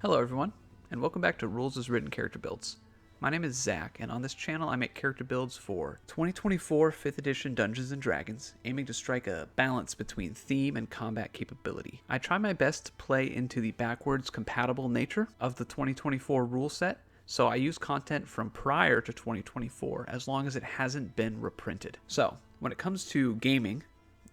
Hello everyone, and welcome back to Rules as Written character builds. My name is Zach, and on this channel I make character builds for 2024 5th edition Dungeons & Dragons, aiming to strike a balance between theme and combat capability. I try my best to play into the backwards compatible nature of the 2024 rule set, so I use content from prior to 2024 as long as it hasn't been reprinted. So, when it comes to gaming,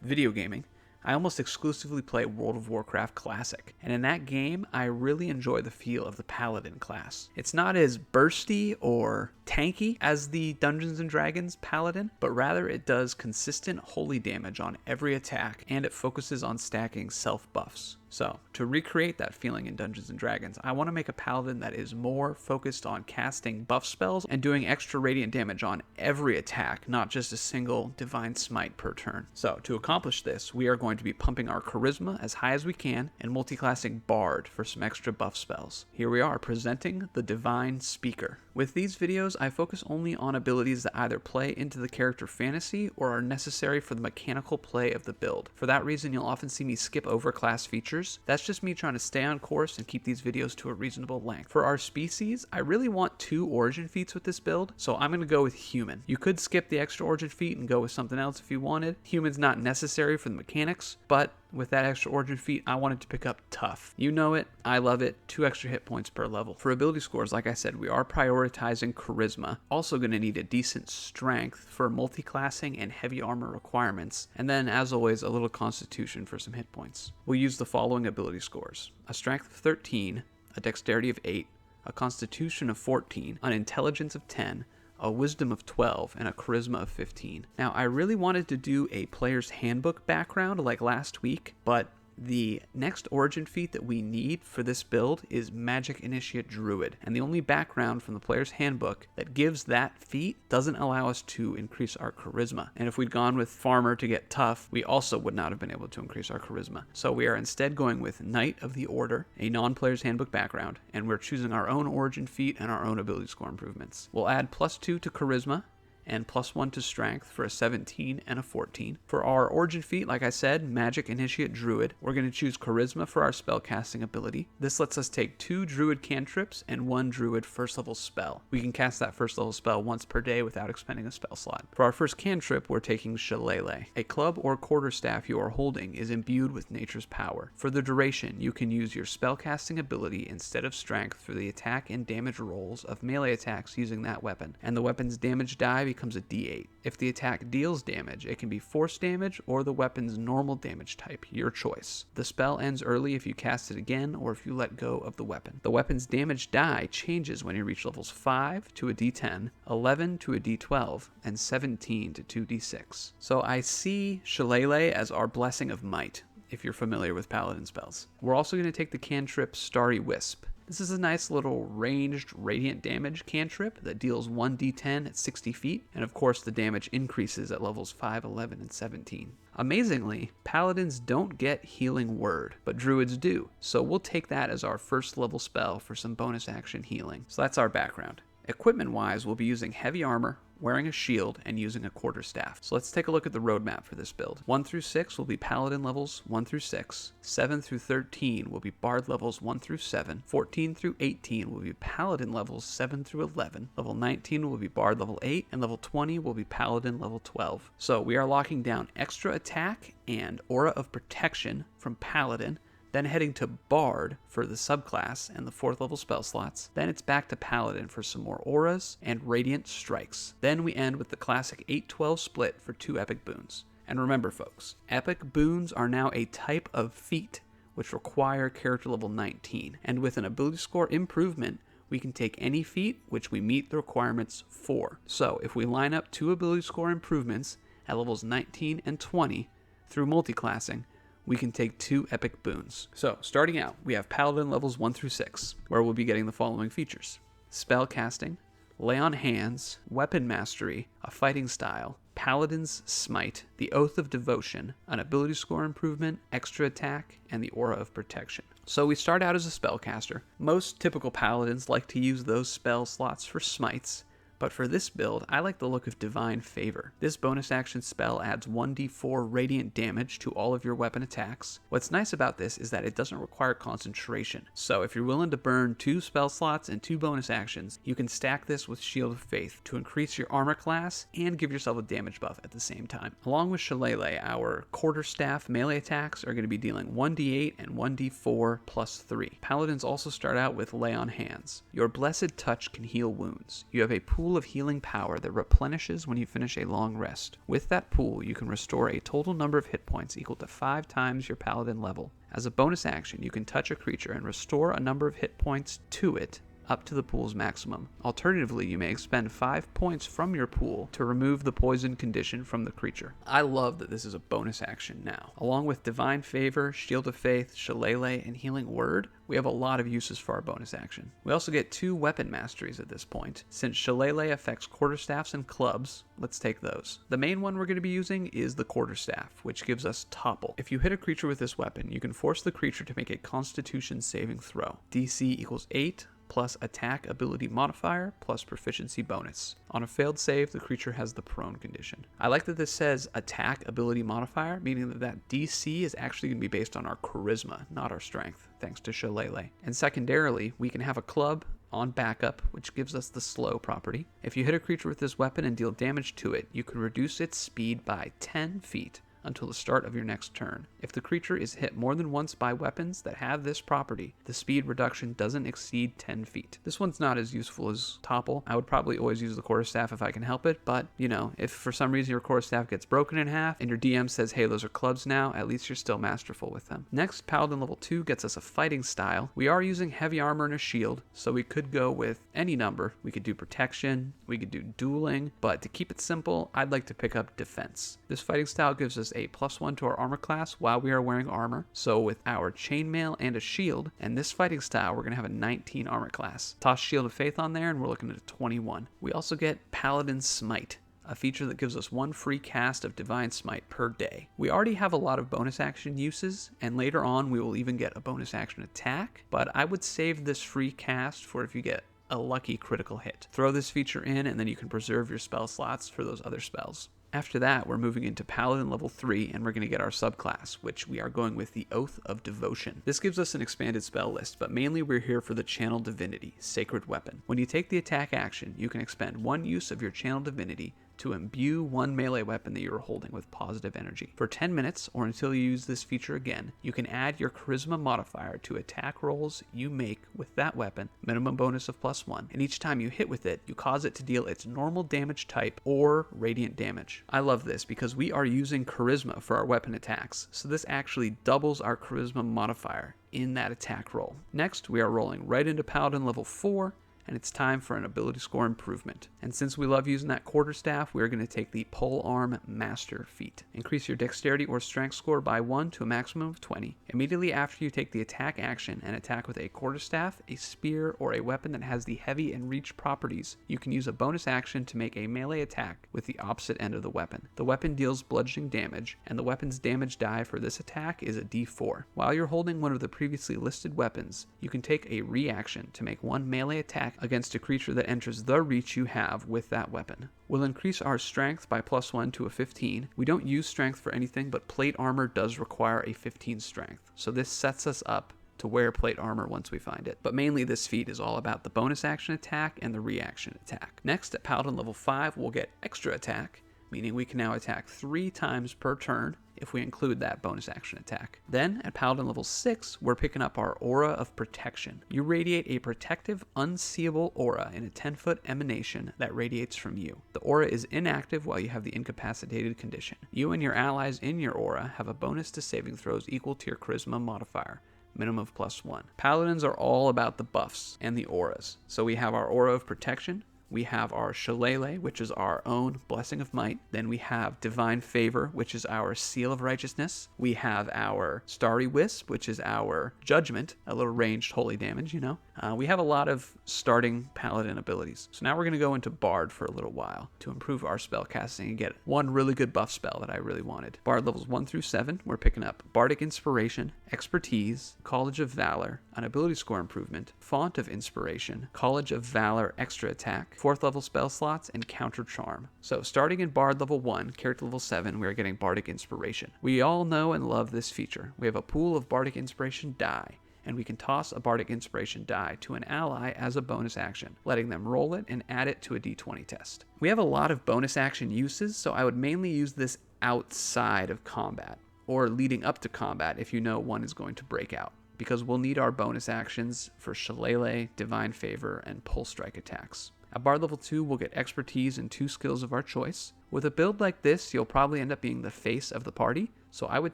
video gaming, I almost exclusively play World of Warcraft Classic, and in that game, I really enjoy the feel of the Paladin class. It's not as bursty or tanky as the Dungeons & Dragons Paladin, but rather it does consistent holy damage on every attack, and it focuses on stacking self-buffs. So, to recreate that feeling in Dungeons & Dragons, I want to make a Paladin that is more focused on casting buff spells and doing extra radiant damage on every attack, not just a single Divine Smite per turn. So, to accomplish this, we are going to be pumping our Charisma as high as we can and multiclassing Bard for some extra buff spells. Here we are, presenting the Divine Speaker. With these videos, I focus only on abilities that either play into the character fantasy or are necessary for the mechanical play of the build. For that reason, you'll often see me skip over class features. That's just me trying to stay on course and keep these videos to a reasonable length. For our species, I really want 2 origin feats with this build, so I'm going to go with human. You could skip the extra origin feat and go with something else if you wanted. Human's not necessary for the mechanics, but with that extra origin feat, I wanted to pick up tough. You know it, I love it, 2 extra hit points per level. For ability scores, like I said, we are prioritizing charisma. Also going to need a decent strength for multiclassing and heavy armor requirements, and then as always, a little constitution for some hit points. We'll use the following ability scores: a strength of 13, a dexterity of 8, a constitution of 14, an intelligence of 10, a wisdom of 12, and a charisma of 15. Now, I really wanted to do a player's handbook background like last week, but the next origin feat that we need for this build is Magic Initiate Druid, and the only background from the player's handbook that gives that feat doesn't allow us to increase our charisma. And if we'd gone with Farmer to get tough, we also would not have been able to increase our charisma. So we are instead going with Knight of the Order, a non-player's handbook background, and we're choosing our own origin feat and our own ability score improvements. We'll add +2 to charisma and +1 to strength for a 17 and a 14. For our origin feat, like I said, Magic Initiate Druid, we're going to choose charisma for our spellcasting ability. This lets us take 2 druid cantrips and 1 druid first level spell. We can cast that first level spell once per day without expending a spell slot. For our first cantrip, we're taking Shillelagh. A club or quarterstaff you are holding is imbued with nature's power. For the duration, you can use your spellcasting ability instead of strength for the attack and damage rolls of melee attacks using that weapon, and the weapon's damage die becomes a d8. If the attack deals damage, it can be force damage or the weapon's normal damage type, your choice. The spell ends early if you cast it again or if you let go of the weapon. The weapon's damage die changes when you reach levels 5 to a d10, 11 to a d12, and 17 to 2d6. So I see Shillelagh as our Blessing of Might, if you're familiar with Paladin spells. We're also going to take the cantrip Starry Wisp. This is a nice little ranged radiant damage cantrip that deals 1d10 at 60 feet, and of course the damage increases at levels 5, 11, and 17. Amazingly, paladins don't get Healing Word, but druids do, so we'll take that as our first level spell for some bonus action healing. So that's our background. Equipment-wise, we'll be using heavy armor, wearing a shield, and using a quarterstaff. So let's take a look at the roadmap for this build. 1 through 6 will be Paladin levels 1 through 6. 7 through 13 will be Bard levels 1 through 7. 14 through 18 will be Paladin levels 7 through 11. Level 19 will be Bard level 8, and level 20 will be Paladin level 12. So we are locking down extra attack and Aura of Protection from Paladin, then heading to Bard for the subclass and the 4th level spell slots. Then it's back to Paladin for some more auras and Radiant Strikes. Then we end with the classic 8-12 split for 2 epic boons. And remember folks, epic boons are now a type of feat which require character level 19. And with an ability score improvement, we can take any feat which we meet the requirements for. So if we line up 2 ability score improvements at levels 19 and 20 through multiclassing, we can take 2 epic boons. So, starting out, we have Paladin levels 1 through 6, where we'll be getting the following features: spellcasting, lay on hands, weapon mastery, a fighting style, Paladin's Smite, the Oath of Devotion, an ability score improvement, extra attack, and the Aura of Protection. So we start out as a spellcaster. Most typical Paladins like to use those spell slots for smites, But for this build, I like the look of Divine Favor. This bonus action spell adds 1d4 radiant damage to all of your weapon attacks. What's nice about this is that it doesn't require concentration. So if you're willing to burn 2 spell slots and 2 bonus actions, you can stack this with Shield of Faith to increase your armor class and give yourself a damage buff at the same time. Along with Shillelagh, our quarterstaff melee attacks are going to be dealing 1d8 and 1d4 plus 3. Paladins also start out with Lay on Hands. Your Blessed Touch can heal wounds. You have a pool of healing power that replenishes when you finish a long rest. With that pool, you can restore a total number of hit points equal to 5 times your paladin level. As a bonus action, you can touch a creature and restore a number of hit points to it up to the pool's maximum. Alternatively, you may expend 5 points from your pool to remove the poison condition from the creature. I love that this is a bonus action now. Along with Divine Favor, Shield of Faith, Shillelagh, and Healing Word, we have a lot of uses for our bonus action. We also get 2 weapon masteries at this point. Since Shillelagh affects quarterstaffs and clubs, let's take those. The main one we're going to be using is the quarterstaff, which gives us Topple. If you hit a creature with this weapon, you can force the creature to make a Constitution saving throw. DC equals 8, plus attack ability modifier, plus proficiency bonus. On a failed save, the creature has the prone condition. I like that this says attack ability modifier, meaning that DC is actually going to be based on our charisma, not our strength, thanks to Shillelagh. And secondarily, we can have a club on backup, which gives us the slow property. If you hit a creature with this weapon and deal damage to it, you can reduce its speed by 10 feet until the start of your next turn. If the creature is hit more than once by weapons that have this property, the speed reduction doesn't exceed 10 feet. This one's not as useful as Topple. I would probably always use the quarterstaff if I can help it, but you know, if for some reason your quarterstaff gets broken in half and your DM says, hey, those are clubs now, at least you're still masterful with them. Next, Paladin level 2 gets us a fighting style. We are using heavy armor and a shield, so we could go with any number. We could do protection, we could do dueling, but to keep it simple, I'd like to pick up defense. This fighting style gives us a +1 to our armor class while we are wearing armor. So with our chainmail and a shield and this fighting style, we're going to have a 19 armor class. Toss Shield of Faith on there and we're looking at a 21. We also get Paladin Smite, a feature that gives us 1 free cast of Divine Smite per day. We already have a lot of bonus action uses, and later on we will even get a bonus action attack, but I would save this free cast for if you get a lucky critical hit. Throw this feature in and then you can preserve your spell slots for those other spells. After that, we're moving into Paladin level 3, and we're going to get our subclass, which we are going with the Oath of Devotion. This gives us an expanded spell list, but mainly we're here for the Channel Divinity, Sacred Weapon. When you take the attack action, you can expend 1 use of your Channel Divinity to imbue 1 melee weapon that you're holding with positive energy. For 10 minutes, or until you use this feature again, you can add your charisma modifier to attack rolls you make with that weapon, minimum bonus of +1, and each time you hit with it, you cause it to deal its normal damage type or radiant damage. I love this because we are using charisma for our weapon attacks, so this actually doubles our charisma modifier in that attack roll. Next, we are rolling right into Paladin level 4, and it's time for an ability score improvement. And since we love using that quarterstaff, we're going to take the Polearm Master feat. Increase your dexterity or strength score by 1 to a maximum of 20. Immediately after you take the attack action and attack with a quarterstaff, a spear, or a weapon that has the heavy and reach properties, you can use a bonus action to make a melee attack with the opposite end of the weapon. The weapon deals bludgeoning damage, and the weapon's damage die for this attack is a d4. While you're holding one of the previously listed weapons, you can take a reaction to make 1 melee attack against a creature that enters the reach you have with that weapon. We'll increase our strength by +1 to a 15. We don't use strength for anything, but plate armor does require a 15 strength, so this sets us up to wear plate armor once we find it. But mainly this feat is all about the bonus action attack and the reaction attack. Next, at Paladin level 5, we'll get extra attack, meaning we can now attack 3 times per turn if we include that bonus action attack. Then, at Paladin level 6, we're picking up our Aura of Protection. You radiate a protective, unseeable aura in a 10-foot emanation that radiates from you. The aura is inactive while you have the incapacitated condition. You and your allies in your aura have a bonus to saving throws equal to your charisma modifier, minimum of +1. Paladins are all about the buffs and the auras. So we have our Aura of Protection, we have our Shillelagh, which is our own Blessing of Might. Then we have Divine Favor, which is our Seal of Righteousness. We have our Starry Wisp, which is our Judgment, a little ranged holy damage, you know. We have a lot of starting Paladin abilities. So now we're going to go into Bard for a little while to improve our spellcasting and get one really good buff spell that I really wanted. Bard levels 1 through 7, we're picking up Bardic Inspiration, Expertise, College of Valor, an ability score improvement, Fount of Inspiration, College of Valor extra attack, 4th level spell slots, and counter charm. So starting in Bard level 1, character level 7, we are getting Bardic Inspiration. We all know and love this feature. We have a pool of Bardic Inspiration die, and we can toss a Bardic Inspiration die to an ally as a bonus action, letting them roll it and add it to a d20 test. We have a lot of bonus action uses, so I would mainly use this outside of combat, or leading up to combat if you know one is going to break out, because we'll need our bonus actions for Shillelagh, Divine Favor, and Pulse Strike attacks. At Bard level 2, we'll get expertise in 2 skills of our choice. With a build like this, you'll probably end up being the face of the party, so I would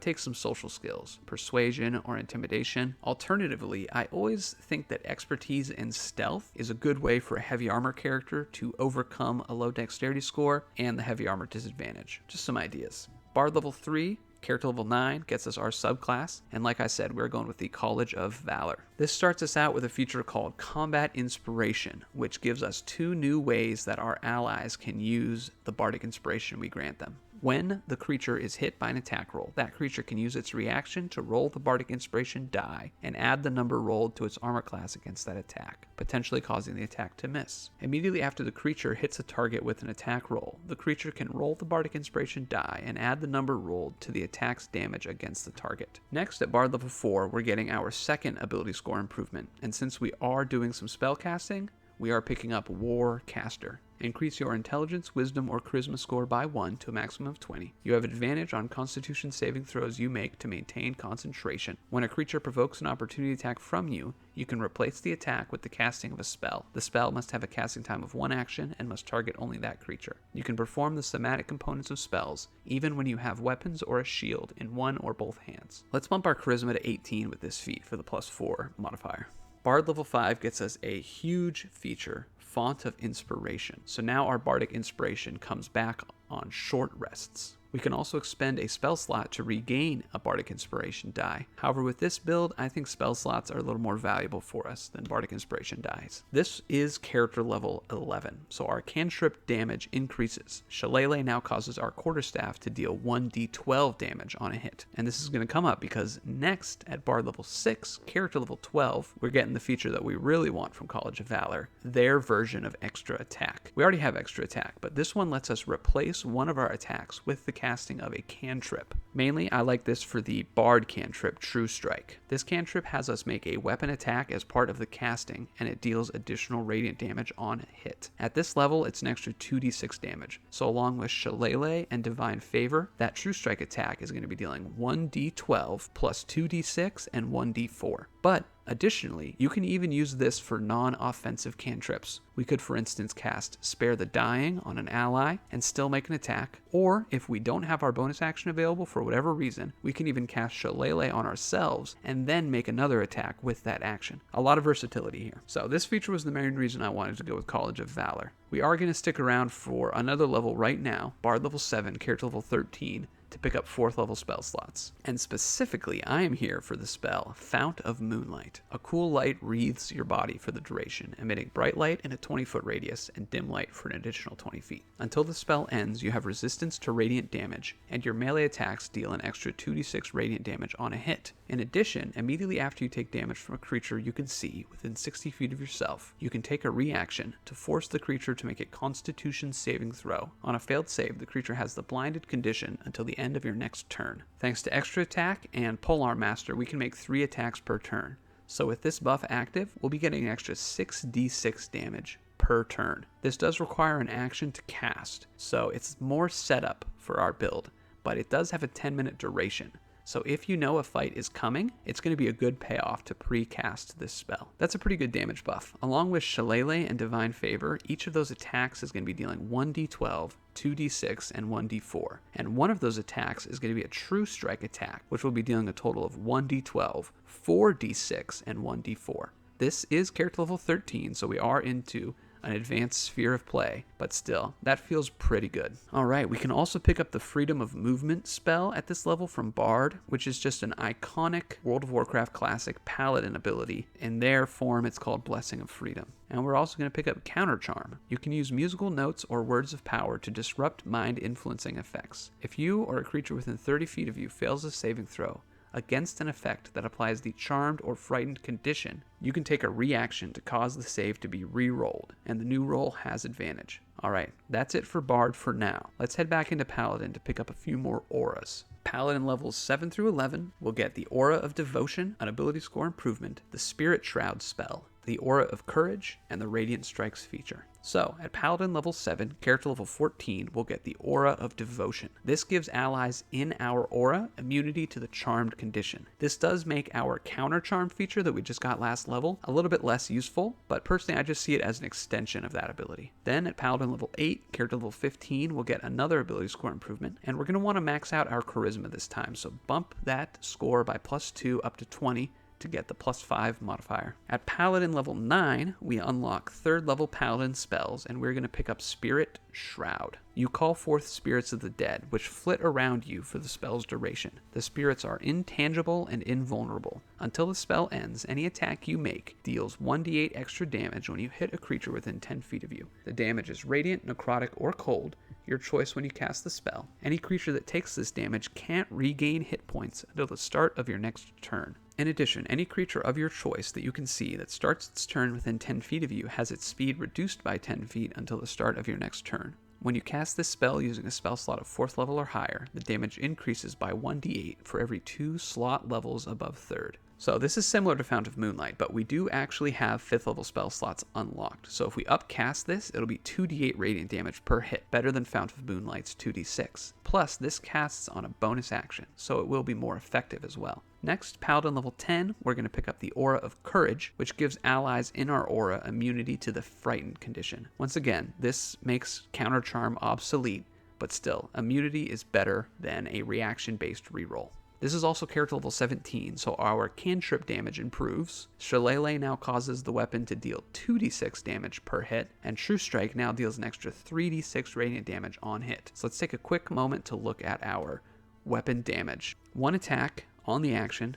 take some social skills, persuasion or intimidation. Alternatively, I always think that expertise in stealth is a good way for a heavy armor character to overcome a low dexterity score and the heavy armor disadvantage. Just some ideas. Bard level 3, character level 9 gets us our subclass, and like I said, we're going with the College of Valor. This starts us out with a feature called Combat Inspiration, which gives us 2 new ways that our allies can use the Bardic Inspiration we grant them. When the creature is hit by an attack roll, that creature can use its reaction to roll the Bardic Inspiration die and add the number rolled to its armor class against that attack, potentially causing the attack to miss. Immediately after the creature hits a target with an attack roll, the creature can roll the Bardic Inspiration die and add the number rolled to the attack's damage against the target. Next, at Bard level 4, we're getting our second ability score improvement, and since we are doing some spellcasting, we are picking up War Caster. Increase your intelligence, wisdom, or charisma score by 1 to a maximum of 20. You have advantage on constitution saving throws you make to maintain concentration. When a creature provokes an opportunity attack from you, you can replace the attack with the casting of a spell. The spell must have a casting time of 1 action and must target only that creature. You can perform the somatic components of spells, even when you have weapons or a shield in one or both hands. Let's bump our charisma to 18 with this feat for the +4 modifier. Bard level 5 gets us a huge feature, Fount of Inspiration. So now our Bardic Inspiration comes back on short rests. We can also expend a spell slot to regain a Bardic Inspiration die. However, with this build, I think spell slots are a little more valuable for us than Bardic Inspiration dies. This is character level 11, so our cantrip damage increases. Shillelagh now causes our quarterstaff to deal 1d12 damage on a hit. And this is going to come up because next, at Bard level 6, character level 12, we're getting the feature that we really want from College of Valor, their version of extra attack. We already have extra attack, but this one lets us replace one of our attacks with the casting of a cantrip. Mainly, I like this for the Bard cantrip, True Strike. This cantrip has us make a weapon attack as part of the casting, and it deals additional radiant damage on a hit. At this level, it's an extra 2d6 damage, so along with Shillelagh and Divine Favor, that True Strike attack is going to be dealing 1d12 plus 2d6 and 1d4. But additionally, you can even use this for non-offensive cantrips. We could, for instance, cast Spare the Dying on an ally and still make an attack, or if we don't have our bonus action available for whatever reason, we can even cast Shillelagh on ourselves and then make another attack with that action. A lot of versatility here. So this feature was the main reason I wanted to go with College of Valor. We are going to stick around for another level right now, Bard level 7, character level 13, to pick up 4th level spell slots. And specifically, I am here for the spell Fount of Moonlight. A cool light wreathes your body for the duration, emitting bright light in a 20-foot radius and dim light for an additional 20 feet. Until the spell ends, you have resistance to radiant damage, and your melee attacks deal an extra 2d6 radiant damage on a hit. In addition, immediately after you take damage from a creature you can see within 60 feet of yourself, you can take a reaction to force the creature to make a Constitution saving throw. On a failed save, the creature has the blinded condition until the end of your next turn. Thanks to extra attack and Polearm Master, we can make 3 attacks per turn. So with this buff active, we'll be getting an extra 6d6 damage per turn. This does require an action to cast, so it's more setup for our build, but it does have a 10-minute duration. So if you know a fight is coming, it's going to be a good payoff to pre-cast this spell. That's a pretty good damage buff. Along with Shillelagh and Divine Favor, each of those attacks is going to be dealing 1d12, 2d6, and 1d4. And one of those attacks is going to be a True Strike attack, which will be dealing a total of 1d12, 4d6, and 1d4. This is character level 13, so we are into an advanced sphere of play, but still, that feels pretty good. Alright, we can also pick up the Freedom of Movement spell at this level from Bard, which is just an iconic World of Warcraft classic Paladin ability. In their form, it's called Blessing of Freedom. And we're also going to pick up Counter Charm. You can use musical notes or words of power to disrupt mind-influencing effects. If you or a creature within 30 feet of you fails a saving throw, against an effect that applies the charmed or frightened condition, you can take a reaction to cause the save to be re-rolled, and the new roll has advantage. Alright, that's it for Bard for now. Let's head back into Paladin to pick up a few more auras. Paladin levels 7 through 11 will get the Aura of Devotion, an ability score improvement, the Spirit Shroud spell, the Aura of Courage, and the Radiant Strikes feature. So, at Paladin level 7, character level 14 will get the Aura of Devotion. This gives allies in our aura immunity to the charmed condition. This does make our counter charm feature that we just got last level a little bit less useful, but personally I just see it as an extension of that ability. Then at Paladin level 8, character level 15 will get another ability score improvement, and we're going to want to max out our Charisma this time, so bump that score by +2 up to 20, to get the +5 modifier. At Paladin level 9, we unlock 3rd level Paladin spells, and we're going to pick up Spirit Shroud. You call forth spirits of the dead, which flit around you for the spell's duration. The spirits are intangible and invulnerable. Until the spell ends, any attack you make deals 1d8 extra damage when you hit a creature within 10 feet of you. The damage is radiant, necrotic, or cold, your choice when you cast the spell. Any creature that takes this damage can't regain hit points until the start of your next turn. In addition, any creature of your choice that you can see that starts its turn within 10 feet of you has its speed reduced by 10 feet until the start of your next turn. When you cast this spell using a spell slot of 4th level or higher, the damage increases by 1d8 for every 2 slot levels above 3rd. So this is similar to Fount of Moonlight, but we do actually have 5th level spell slots unlocked. So if we upcast this, it'll be 2d8 radiant damage per hit, better than Fount of Moonlight's 2d6. Plus, this casts on a bonus action, so it will be more effective as well. Next, Paladin level 10, we're going to pick up the Aura of Courage, which gives allies in our aura immunity to the frightened condition. Once again, this makes Counter Charm obsolete, but still, immunity is better than a reaction-based reroll. This is also character level 17, so our cantrip damage improves. Shillelagh now causes the weapon to deal 2d6 damage per hit, and True Strike now deals an extra 3d6 radiant damage on hit. So let's take a quick moment to look at our weapon damage. One attack on the action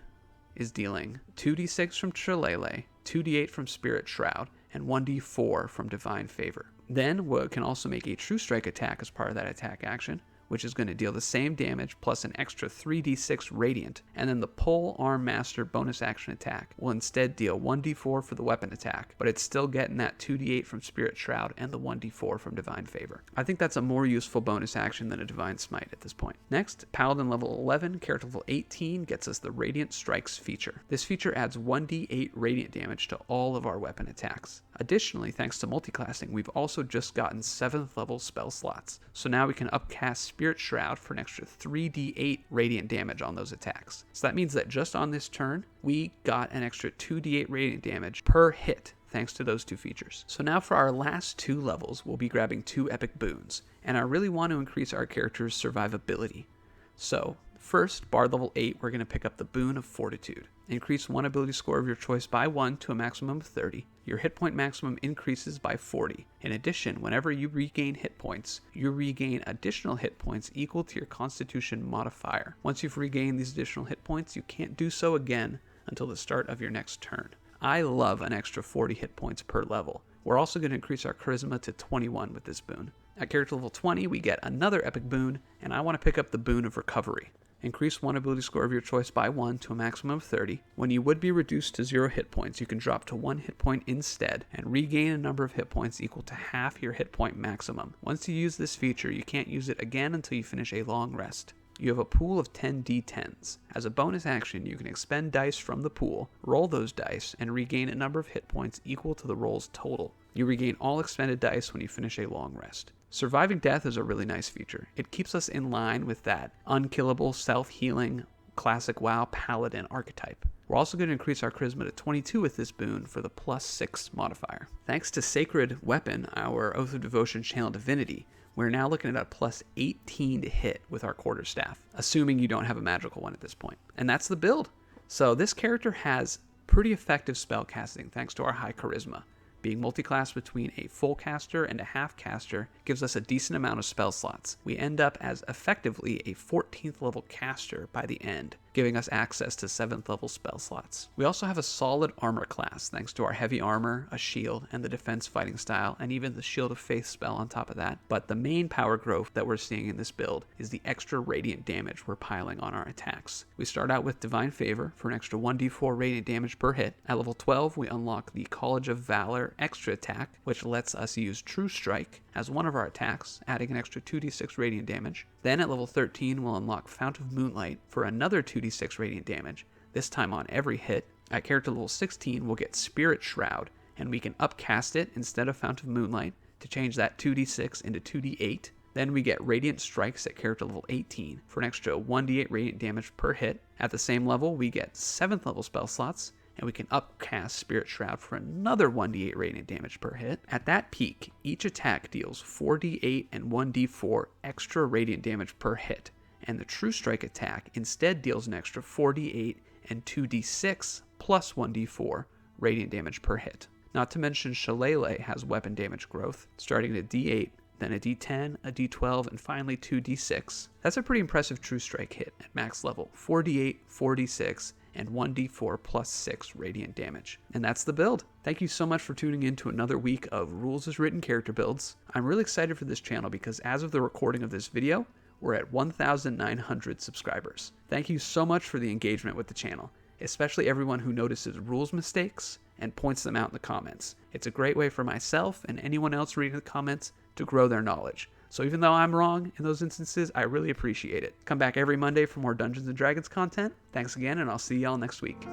is dealing 2d6 from Shillelagh, 2d8 from Spirit Shroud, and 1d4 from Divine Favor. Then we can also make a True Strike attack as part of that attack action, which is going to deal the same damage plus an extra 3d6 radiant, and then the Pole Arm Master bonus action attack will instead deal 1d4 for the weapon attack, but it's still getting that 2d8 from Spirit Shroud and the 1d4 from Divine Favor. I think that's a more useful bonus action than a Divine Smite at this point. Next, Paladin level 11, character level 18 gets us the Radiant Strikes feature. This feature adds 1d8 radiant damage to all of our weapon attacks. Additionally, thanks to multiclassing, we've also just gotten 7th level spell slots, so now we can upcast Spirit Shroud for an extra 3d8 radiant damage on those attacks. So that means that just on this turn, we got an extra 2d8 radiant damage per hit thanks to those two features. So now for our last 2 levels, we'll be grabbing 2 epic boons, and I really want to increase our character's survivability. So first, Bard level 8, we're going to pick up the Boon of Fortitude. Increase one ability score of your choice by 1 to a maximum of 30. Your hit point maximum increases by 40. In addition, whenever you regain hit points, you regain additional hit points equal to your Constitution modifier. Once you've regained these additional hit points, you can't do so again until the start of your next turn. I love an extra 40 hit points per level. We're also going to increase our Charisma to 21 with this boon. At character level 20, we get another epic boon, and I want to pick up the Boon of Recovery. Increase one ability score of your choice by 1 to a maximum of 30. When you would be reduced to 0 hit points, you can drop to 1 hit point instead and regain a number of hit points equal to half your hit point maximum. Once you use this feature, you can't use it again until you finish a long rest. You have a pool of 10 d10s. As a bonus action, you can expend dice from the pool, roll those dice, and regain a number of hit points equal to the roll's total. You regain all expended dice when you finish a long rest. Surviving death is a really nice feature. It keeps us in line with that unkillable, self-healing, classic WoW Paladin archetype. We're also going to increase our Charisma to 22 with this boon for the +6 modifier. Thanks to Sacred Weapon, our Oath of Devotion Channel Divinity, we're now looking at a +18 to hit with our Quarterstaff, assuming you don't have a magical one at this point. And that's the build. So this character has pretty effective spellcasting thanks to our high Charisma. Being multiclass between a full caster and a half caster gives us a decent amount of spell slots. We end up as effectively a 14th level caster by the end, giving us access to 7th level spell slots. We also have a solid armor class thanks to our heavy armor, a shield, and the defense fighting style, and even the Shield of Faith spell on top of that. But the main power growth that we're seeing in this build is the extra radiant damage we're piling on our attacks. We start out with Divine Favor for an extra 1d4 radiant damage per hit. At level 12, we unlock the College of Valor extra attack, which lets us use True Strike as one of our attacks, adding an extra 2d6 radiant damage. Then at level 13, we'll unlock Fount of Moonlight for another 2d6 radiant damage, this time on every hit. At character level 16, we'll get Spirit Shroud, and we can upcast it instead of Fount of Moonlight to change that 2d6 into 2d8. Then we get Radiant Strikes at character level 18 for an extra 1d8 radiant damage per hit. At the same level, we get 7th level spell slots, and we can upcast Spirit Shroud for another 1d8 radiant damage per hit. At that peak, each attack deals 4d8 and 1d4 extra radiant damage per hit, and the True Strike attack instead deals an extra 4d8 and 2d6 plus 1d4 radiant damage per hit. Not to mention Shillelagh has weapon damage growth, starting at a d8, then a d10, a d12, and finally 2d6. That's a pretty impressive True Strike hit at max level, 4d8, 4d6, and 1d4 plus 6 radiant damage. And that's the build. Thank you so much for tuning in to another week of Rules as Written character builds. I'm really excited for this channel because as of the recording of this video, we're at 1,900 subscribers. Thank you so much for the engagement with the channel, especially everyone who notices rules mistakes and points them out in the comments. It's a great way for myself and anyone else reading the comments to grow their knowledge. So even though I'm wrong in those instances, I really appreciate it. Come back every Monday for more Dungeons & Dragons content. Thanks again, and I'll see y'all next week.